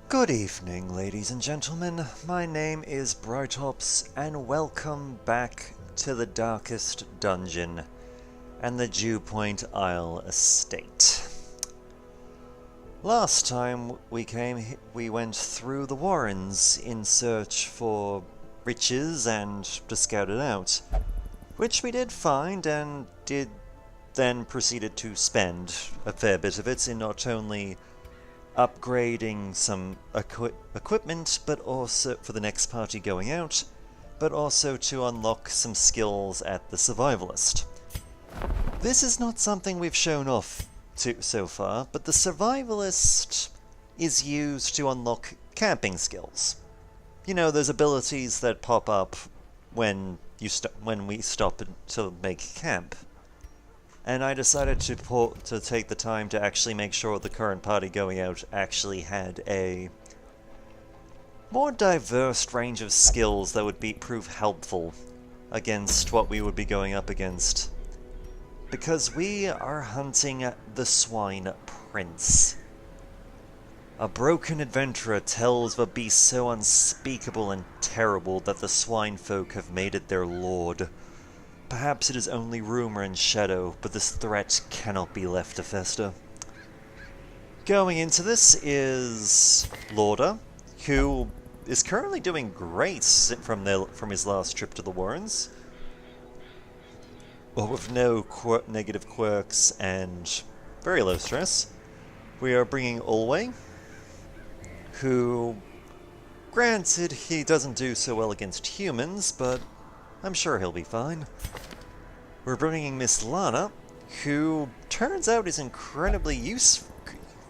Good evening, ladies and gentlemen. My name is Brightops, and welcome back to the darkest dungeon and the Dewpoint Isle estate. Last time we went through the Warrens in search for riches and to scout it out, which we did find and then proceeded to spend a fair bit of it in not only upgrading some equipment, but also for the next party going out, but also to unlock some skills at the Survivalist. This is not something we've shown off to so far, but the Survivalist is used to unlock camping skills. You know, those abilities that pop up when we stop to make camp. And I decided to take the time to actually make sure the current party going out actually had a more diverse range of skills that would prove helpful against what we would be going up against. Because we are hunting the Swine Prince. A broken adventurer tells of a beast so unspeakable and terrible that the Swine Folk have made it their lord. Perhaps it is only rumor and shadow, but this threat cannot be left to fester. Going into this is Lauder, who is currently doing great from his last trip to the Warrens. Well, with no negative quirks and very low stress. We are bringing Olway, who, granted, he doesn't do so well against humans, but I'm sure he'll be fine. We're bringing Miss Lana, who turns out is incredibly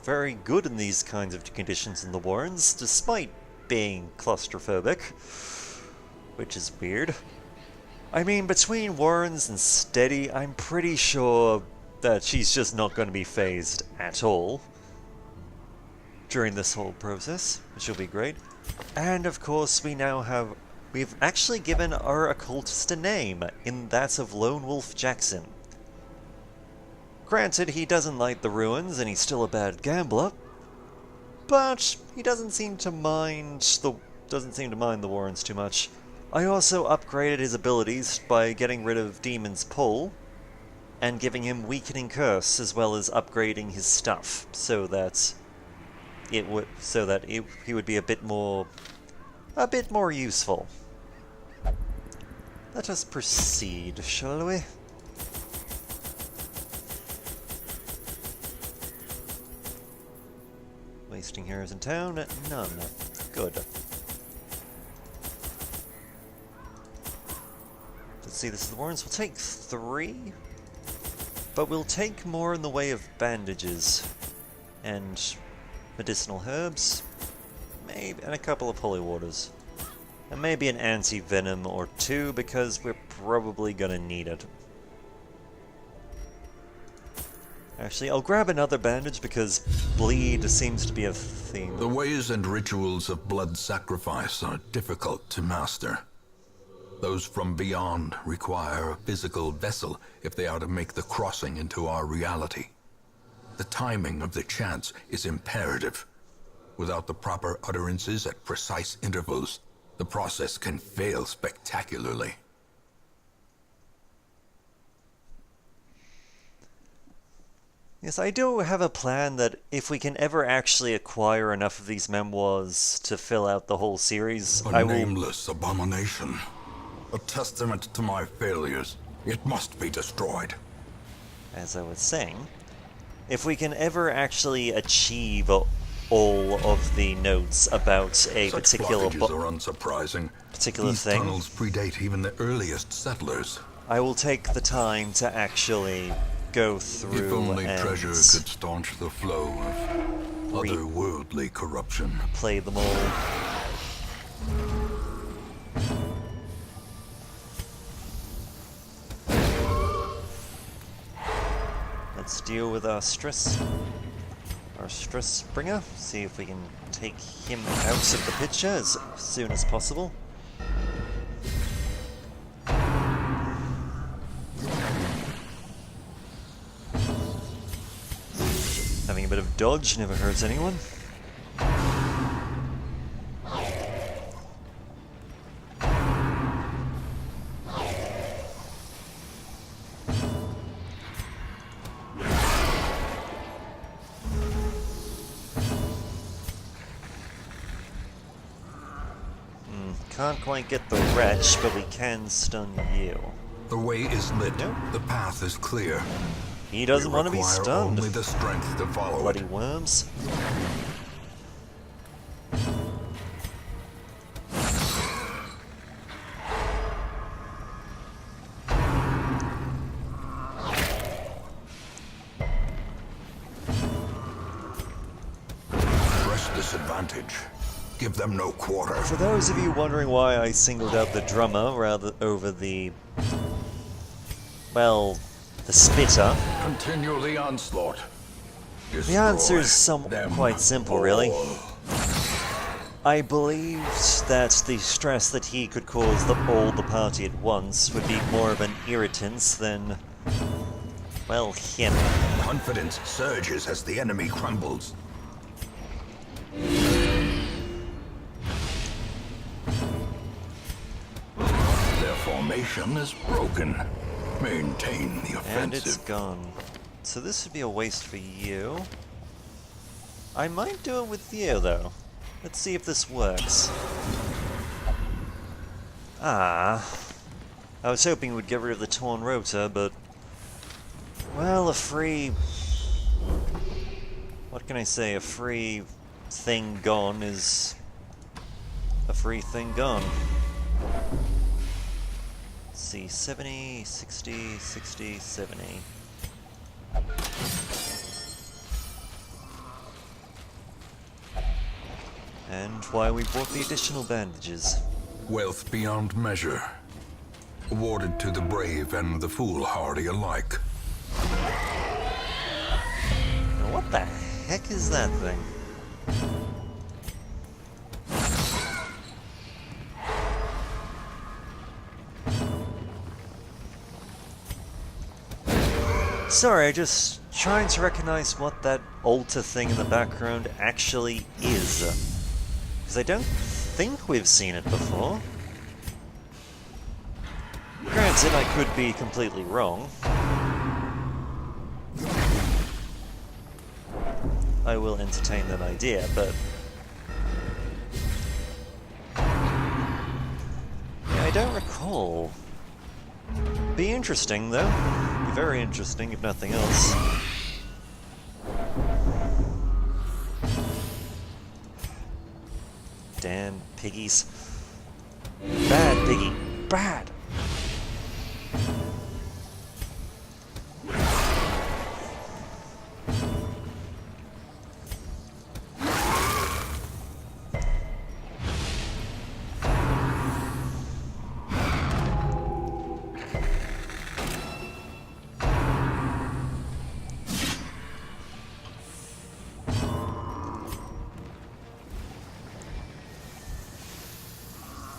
very good in these kinds of conditions in the Warrens, despite being claustrophobic, which is weird. I mean, between Warrens and Steady, I'm pretty sure that she's just not going to be phased at all during this whole process, which will be great. And of course, we've actually given our occultist a name, in that of Lone Wolf Jackson. Granted, he doesn't like the ruins, and he's still a bad gambler, but he doesn't seem to mind the Warrens too much. I also upgraded his abilities by getting rid of Demon's Pull, and giving him Weakening Curse, as well as upgrading his stuff, so that he would be a bit more useful. Let us proceed, shall we? Wasting heroes in town? None. Good. Let's see, this is the Warrens. We'll take 3, but we'll take more in the way of bandages and medicinal herbs, maybe, and a couple of holy waters. And maybe an anti-venom or 2, because we're probably gonna need it. Actually, I'll grab another bandage, because bleed seems to be a theme. The ways and rituals of blood sacrifice are difficult to master. Those from beyond require a physical vessel if they are to make the crossing into our reality. The timing of the chants is imperative. Without the proper utterances at precise intervals, the process can fail spectacularly. Yes, I do have a plan that if we can ever actually acquire enough of these memoirs to fill out the whole series, A nameless abomination. A testament to my failures. It must be destroyed. As I was saying, if we can ever actually achieve all of the notes about a particular blockages are unsurprising. These thing. Tunnels predate even the earliest settlers. I will take the time to actually go through. If only and treasure could staunch the flow of otherworldly corruption. Play them all. Let's deal with our stress bringer. See if we can take him out of the picture as soon as possible. Having a bit of dodge never hurts anyone. Can't quite get the wretch, but we can stun you. The way is lit. Nope. The path is clear. He doesn't want to be Require stunned. only the strength to follow Bloody it. worms. Press disadvantage. Give them no quarter. For those of you wondering why I singled out the drummer rather over the... well, the spitter, Continue the onslaught. the answer is them quite simple, really. all. I believed that the stress that he could cause all the party at once would be more of an irritance than, well, him. Confidence surges as the enemy crumbles. Their formation is broken. Maintain the offensive. And it's gone. So this would be a waste for you. I might do it with you, though. Let's see if this works. Ah. I was hoping we'd get rid of the torn rotor, but... well, a free... what can I say? A free thing gone is... a free thing gone. Let's see, 70, 60, 60, 70. And why we bought the additional bandages. Wealth beyond measure. Awarded to the brave and the foolhardy alike. Now what the heck is that thing? Sorry, I just trying to recognize what that altar thing in the background actually is. Because I don't think we've seen it before. Granted, I could be completely wrong. I will entertain that idea, but... yeah, I don't recall. Be interesting, though. Be very interesting, if nothing else. Damn piggies. Bad piggy. Bad!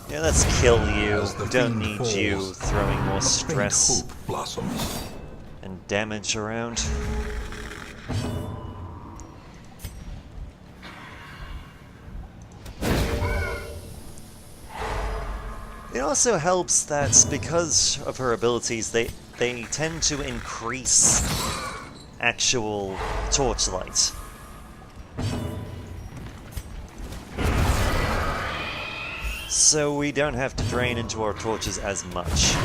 Yeah, let's kill you. As the We don't fiend need falls, you throwing more a faint stress hope blossoms. and damage around. It also helps that because of her abilities, they tend to increase actual torchlight. So we don't have to drain into our torches as much.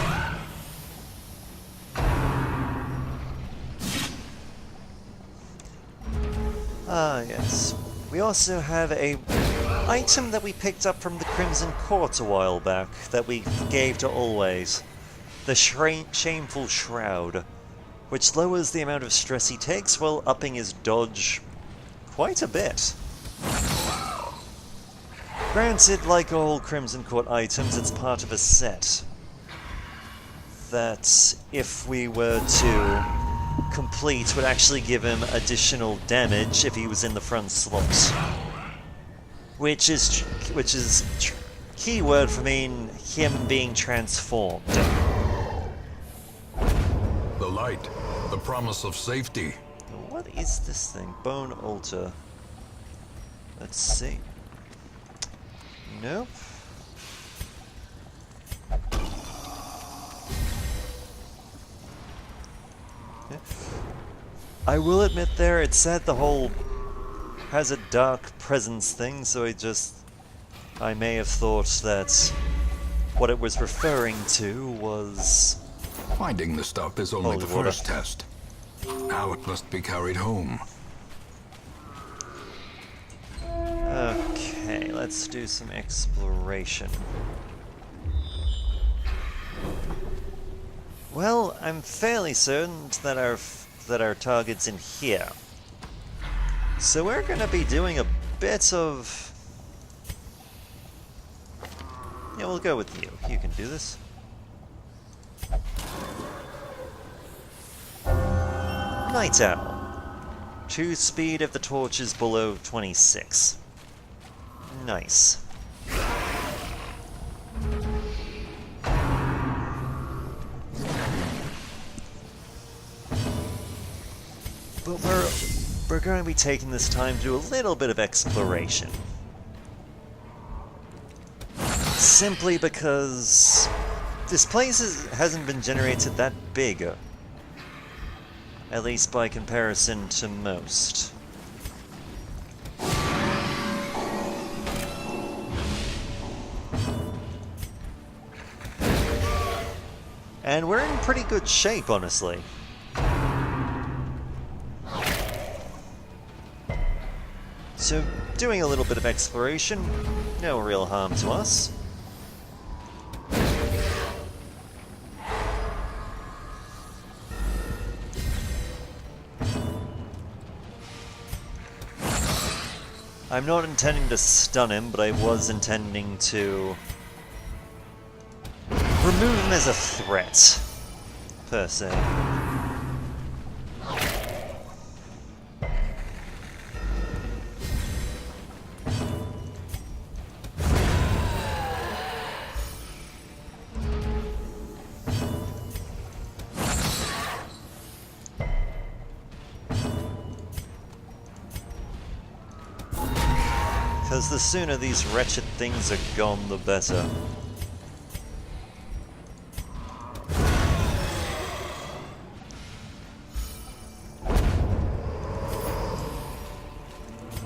Ah, yes. We also have a item that we picked up from the Crimson Court a while back that we gave to Always. The Shameful Shroud, which lowers the amount of stress he takes while upping his dodge quite a bit. Granted, like all Crimson Court items, it's part of a set that, if we were to complete, would actually give him additional damage if he was in the front slot. Which is keyword for him being transformed. The light, the promise of safety. What is this thing? Bone altar. Let's see. Nope. Yeah. I will admit there, it said the whole has a dark presence thing, so I may have thought that what it was referring to was... Finding the stuff is only Holy the water. first test. Now it must be carried home. Okay, let's do some exploration. Well, I'm fairly certain that our target's in here. So we're gonna be doing a bit of... Yeah, we'll go with you. You can do this. Night Owl. Choose speed if the torch is below 26. Nice. But we're going to be taking this time to do a little bit of exploration. Simply because this place hasn't been generated that big. At least by comparison to most. And we're in pretty good shape, honestly. So, doing a little bit of exploration, no real harm to us. I'm not intending to stun him, but I was intending to remove him as a threat, per se. Because the sooner these wretched things are gone, the better.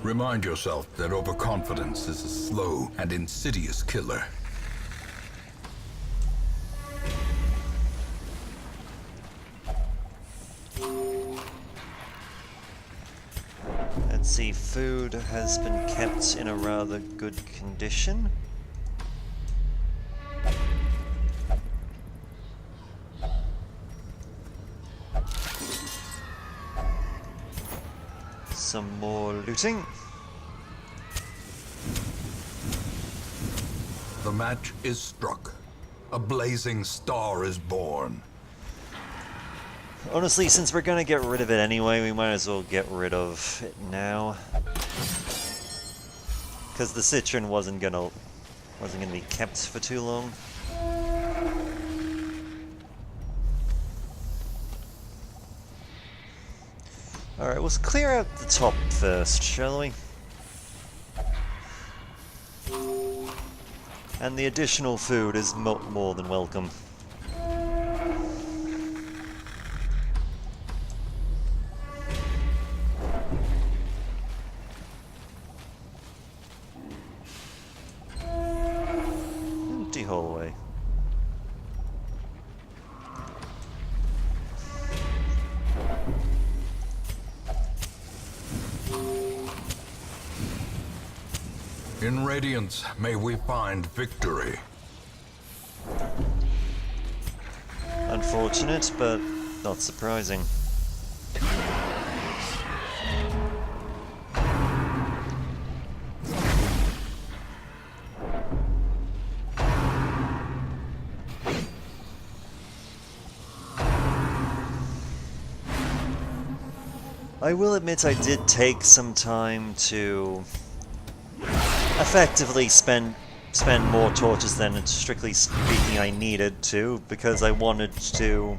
Remind yourself that overconfidence is a slow and insidious killer. Let's see, food has been kept in a rather good condition. Some more looting. The match is struck. A blazing star is born. Honestly, since we're gonna get rid of it anyway, we might as well get rid of it now. Because the citron wasn't gonna be kept for too long. Alright, let's clear out the top first, shall we? And the additional food is more than welcome. Empty hallway. In Radiance, may we find victory. Unfortunate, but not surprising. I will admit I did take some time to effectively spend more torches than, strictly speaking, I needed to, because I wanted to...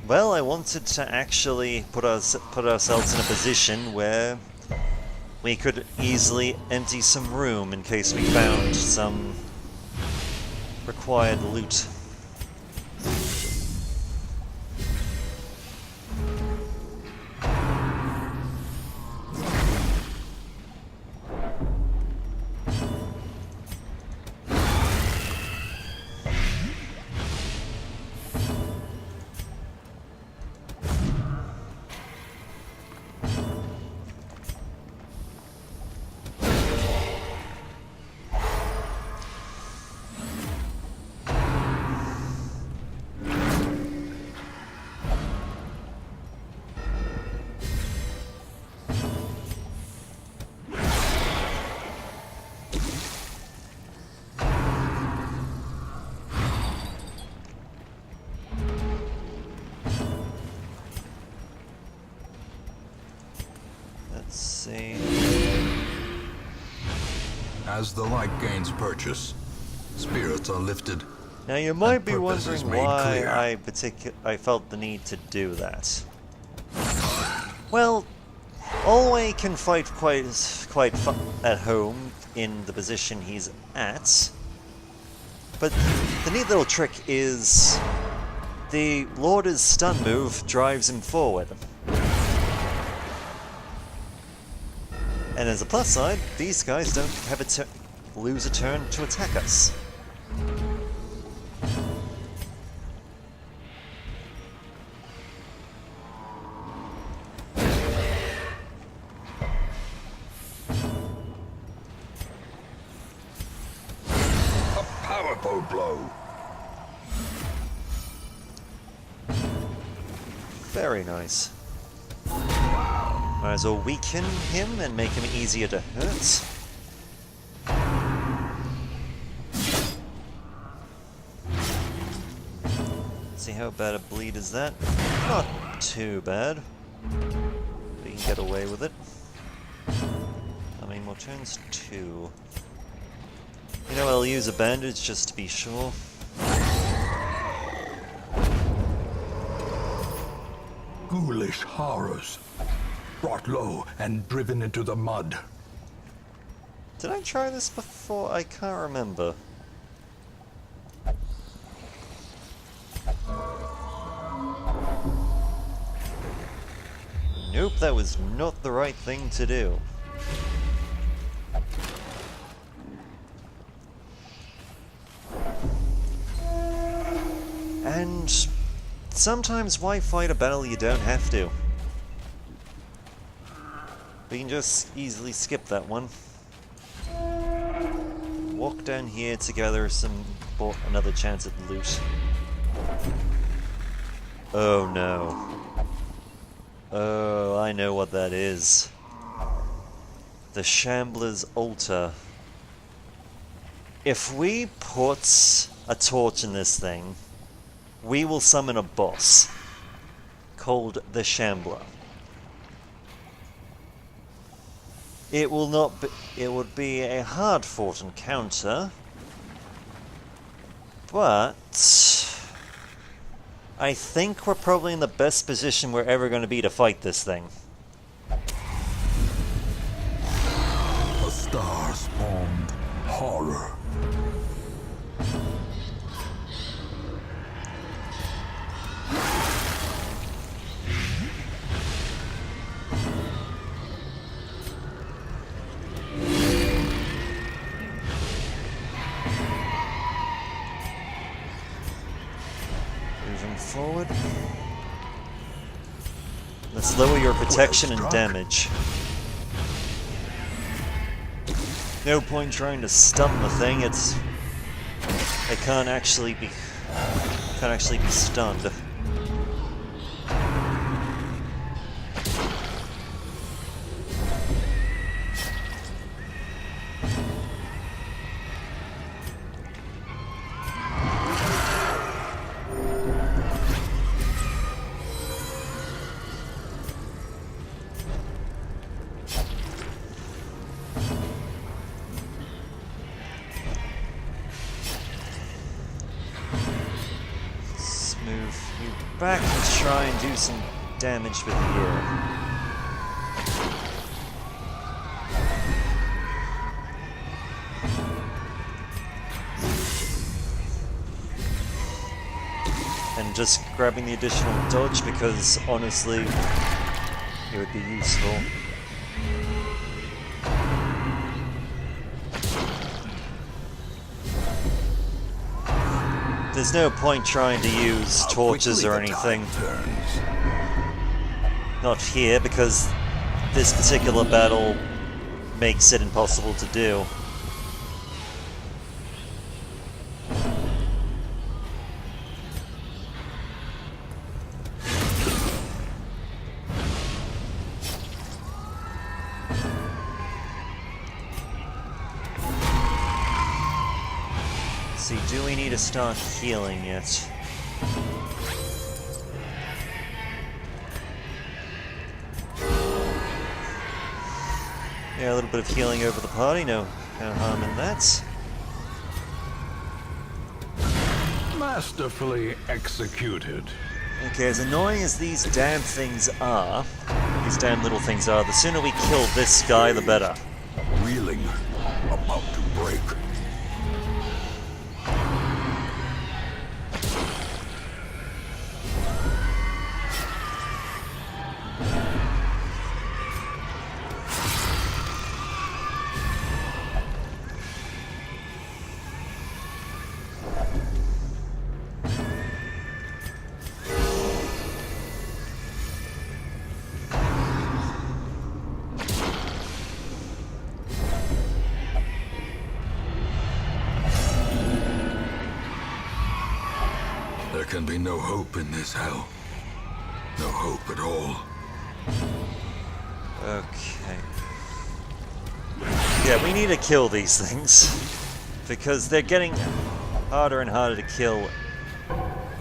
Well, I wanted to actually put ourselves in a position where we could easily empty some room in case we found some required loot. As the light gains purchase, spirits are lifted. Now you might be purpose is wondering made why clear. I felt the need to do that. Well, Olway can fight quite at home in the position he's at, but the neat little trick is the Lorda's stun move drives him forward. And as a plus side, these guys don't have lose a turn to attack us. A powerful blow. Very nice. Might as well weaken him and make him easier to hurt. See how bad a bleed is that? Not too bad. We can get away with it. How many more turns? 2. You know, I'll use a bandage just to be sure. Ghoulish horrors. Brought low and driven into the mud. Did I try this before? I can't remember. Nope, that was not the right thing to do. And sometimes why fight a battle you don't have to? We can just easily skip that one. Walk down here to gather another chance at loot. Oh no. Oh, I know what that is. The Shambler's Altar. If we put a torch in this thing, we will summon a boss called the Shambler. It would be a hard-fought encounter, but I think we're probably in the best position we're ever going to be to fight this thing. A star-spawned horror. Forward. Let's lower your protection and damage. No point trying to stun the thing. It can't actually be stunned. Back and try and do some damage with you. And just grabbing the additional dodge because honestly it would be useful. There's no point trying to use torches or anything. Not here, because this particular battle makes it impossible to do. See, do we need to start healing yet? Yeah, a little bit of healing over the party, no No harm in that. Masterfully executed. Okay, as annoying as these damn things are, these damn little things are, the sooner we kill this guy, the better. Reeling, about to break. There can be no hope in this hell. No hope at all. Okay. Yeah, we need to kill these things. Because they're getting harder and harder to kill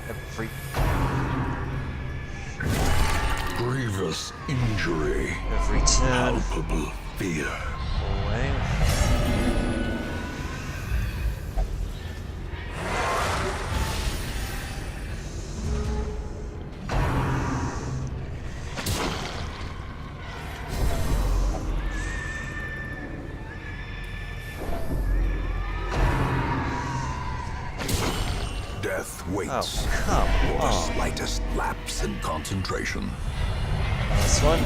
every... Grievous injury. every turn. Palpable fear. Away. Death waits Oh, come for the on. slightest lapse in concentration. This one,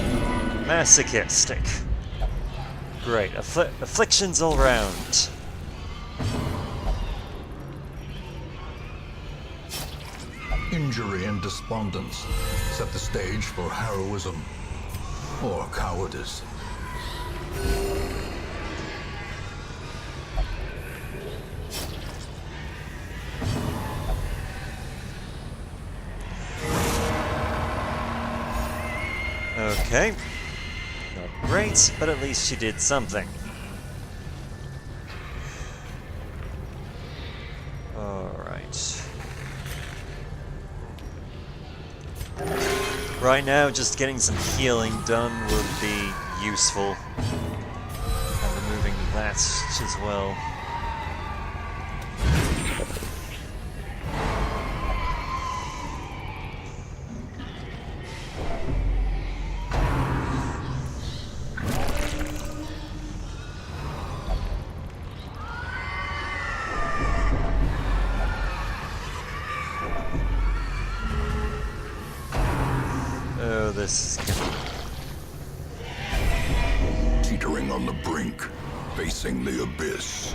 masochistic. Great, afflictions all round. Injury and despondence set the stage for heroism or cowardice. Okay. Not great, but at least she did something. Alright. Right now, just getting some healing done would be useful. And removing that as well. Oh, this is gonna... Teetering on the brink, facing the abyss.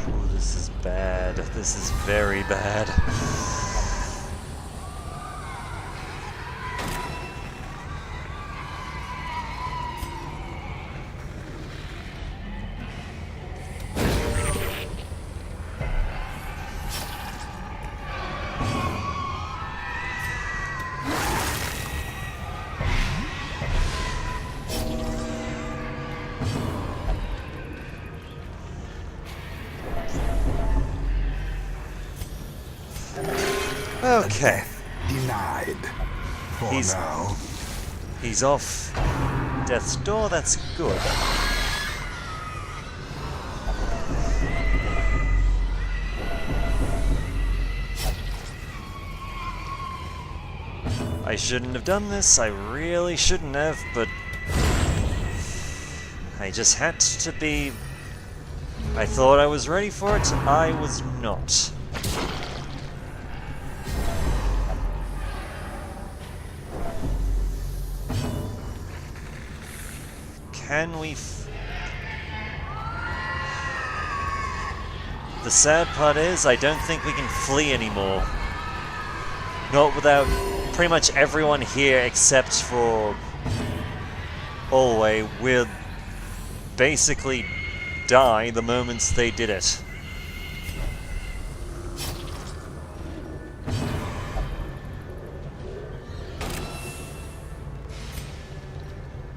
Ooh, this is bad. This is very bad. Okay, Denied. For He's- now. he's off death's door, that's good. I shouldn't have done this, I really shouldn't have, but I just had to be... I thought I was ready for it, I was not. Can we... The sad part is, I don't think we can flee anymore. Not without pretty much everyone here except for Alway will basically die the moments they did it.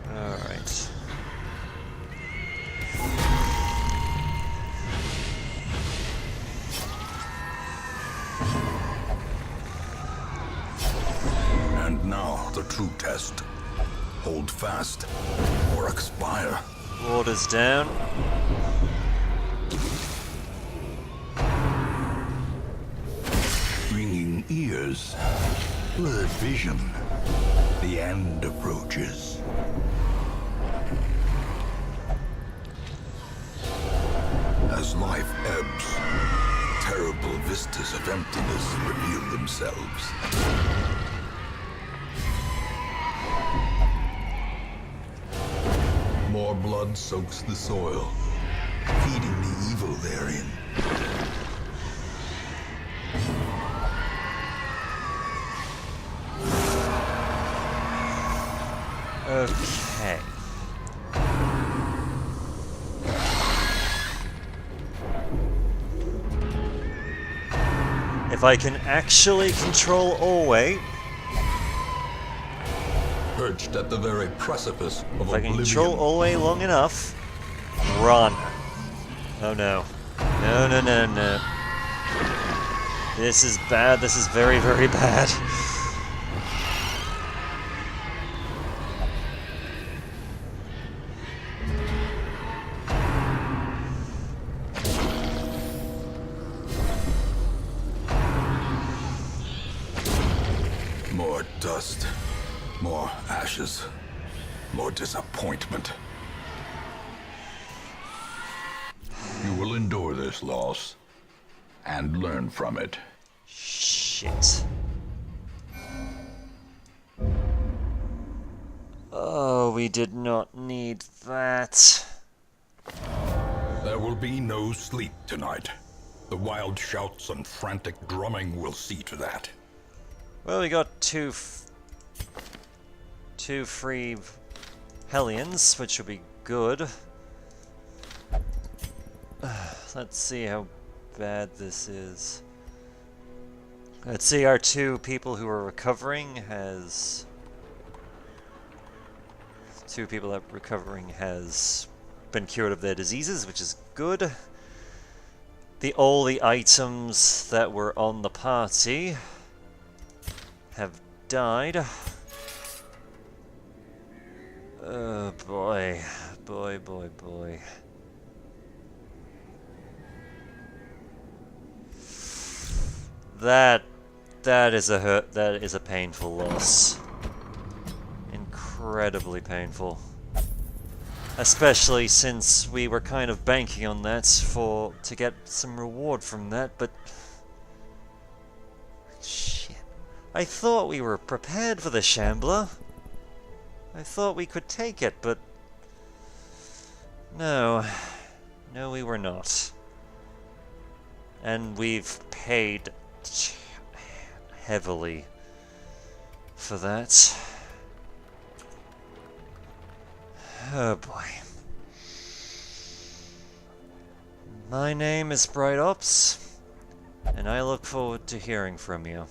Alright. And Now, the true test. Hold fast, or expire. Water's down. Ringing ears, blurred vision. The end approaches. As life ebbs, terrible vistas of emptiness reveal themselves. More blood soaks the soil, feeding the evil therein. Okay. If I can actually control Alway, Perched at the very precipice of if I can oblivion. control Alway long enough, run. Oh no. No, no, no, no. This is bad. This is very, very bad. More dust, more ashes, more disappointment. You will endure this loss and learn from it. Shit. Oh, we did not need that. There will be no sleep tonight. The wild shouts and frantic drumming will see to that. Well, we got two free Hellions, which will be good. Let's see how bad this is. Let's see, our two people who are recovering has... Two people that are recovering has been cured of their diseases, which is good. All the items that were on the party have died. Oh boy. Boy, boy, boy. That is a hurt. That is a painful loss. Incredibly painful. Especially since we were kind of banking on that to get some reward from that, but shit. I thought we were prepared for the Shambler. I thought we could take it, but no. No, we were not. And we've paid heavily for that. Oh boy. My name is Bright Ops, and I look forward to hearing from you.